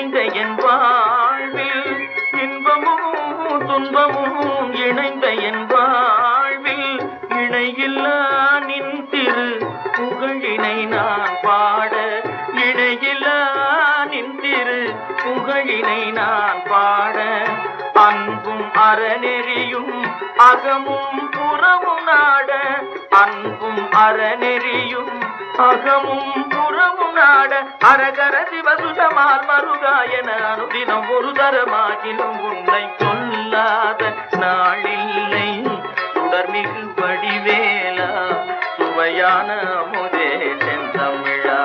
இணைந்த என் வாழ்வில் இன்பமும் துன்பமும் இணைந்த என் வாழ்வில் இணையில்லா நின் திரு புகழினை நான் பாட இணையில்லா நின் திரு புகழினை நான் பாட அன்பும் அறநெறியும் அகமும் புறமும் நாட அன்பும் அறநெறியும் அகமும் புறமும் நாட அரகர சிவசுதமால் மருகாயன அனுதினம் ஒரு தரமாகிலும் உன்னை சொல்லாத நாளில்லை சுடர்மிகு வடிவேலா சுவையான முதே செந்தமிழா